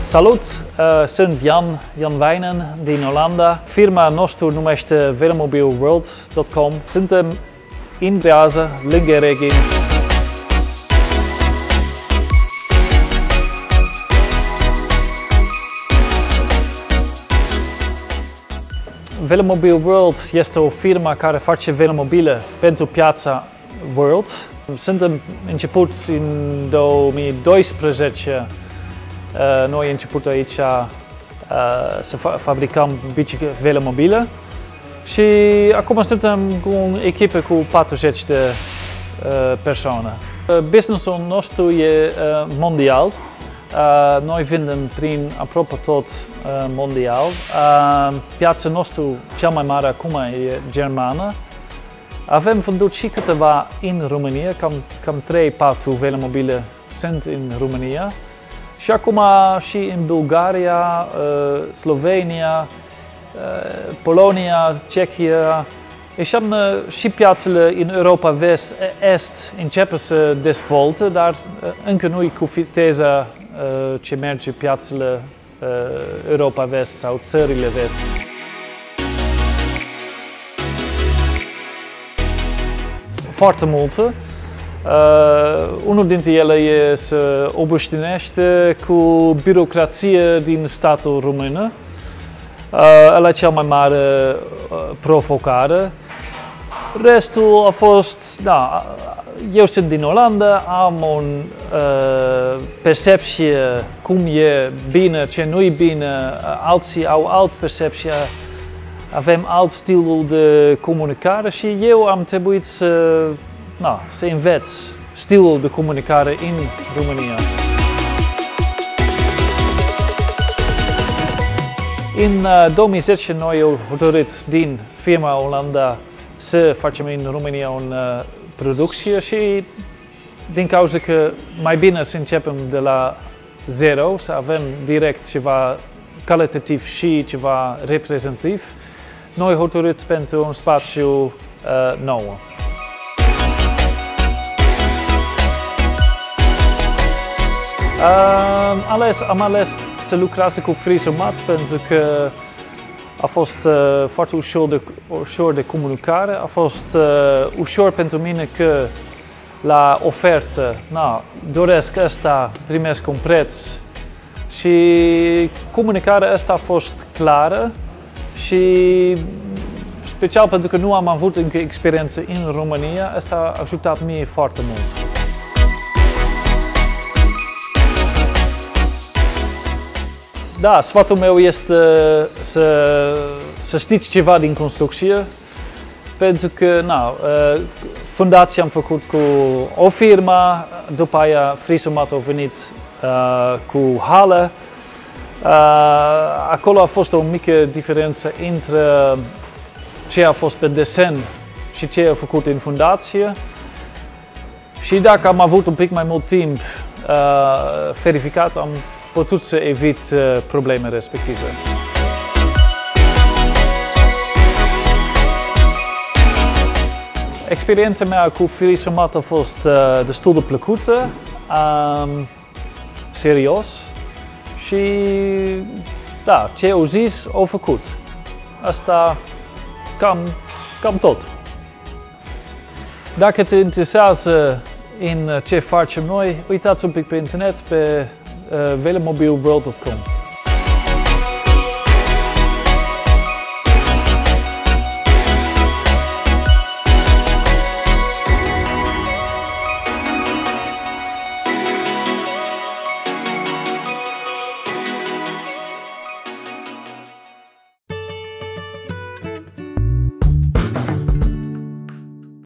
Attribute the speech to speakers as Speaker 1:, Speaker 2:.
Speaker 1: Salut, sunt Jan Wijnen din Olanda. Firma nostru numește velomobielworld.com. Suntem in Breaza, lângă Reghin. Velomobil World este o firmă care face velomobile pentru piața World. Suntem începuți în 2012. Noi am început aici să fabricăm velomobile și acum suntem cu o echipă cu 40 de persoane. Businessul nostru e mondial. Noi vindem prin aproape tot mondial. Piața noastră cea mai mare acum e germană. Avem vândut și câteva în România, cam 3-4 velomobile sunt în România. Și acum și în Bulgaria, Slovenia, Polonia, Cehia. Înseamnă și piațele în Europa Vest-Est începe să dezvolte, dar încă nu e cu viteza ce merge piațele Europa Vest sau țările Vest. Foarte multe. Unul dintre ele e să obișnuiește cu birocrație din statul român. Ăla e cea mai mare provocare. Restul a fost, da, eu sunt din Olanda, am o percepție cum e bine, ce nu e bine, alții au altă percepție, avem alt stil de comunicare și eu am trebuit să înveț stilul de comunicare în România. În 2010 noi am hotărât din firma Olanda să facem în România o producție și din cauza că mai bine să începem de la zero, să avem direct ceva calitativ și ceva reprezentativ, noi am hotărât pentru un spațiu nou. Am ales să lucrez cu Frisomat pentru că a fost foarte ușor de comunicare, a fost ușor pentru mine că la ofertă, doresc asta, primesc un preț și comunicarea asta a fost clară și special pentru că nu am avut încă experiență în România, asta a ajutat mie foarte mult. Da, sfatul meu este să știți ceva din construcție, pentru că fundația am făcut cu o firmă, după aia Frisomat a venit cu hală. Acolo a fost o mică diferență între ce a fost pe desen și ce a făcut în fundație. Și dacă am avut un pic mai mult timp verificat, am putut să evit probleme respective. Experiența mea cu Frisomat a fost destul de plăcută, serios și da, ce au zis, au făcut. Asta cam tot. Dacă te interesează în ce facem noi, uitați un pic pe internet pe velomobielworld.com.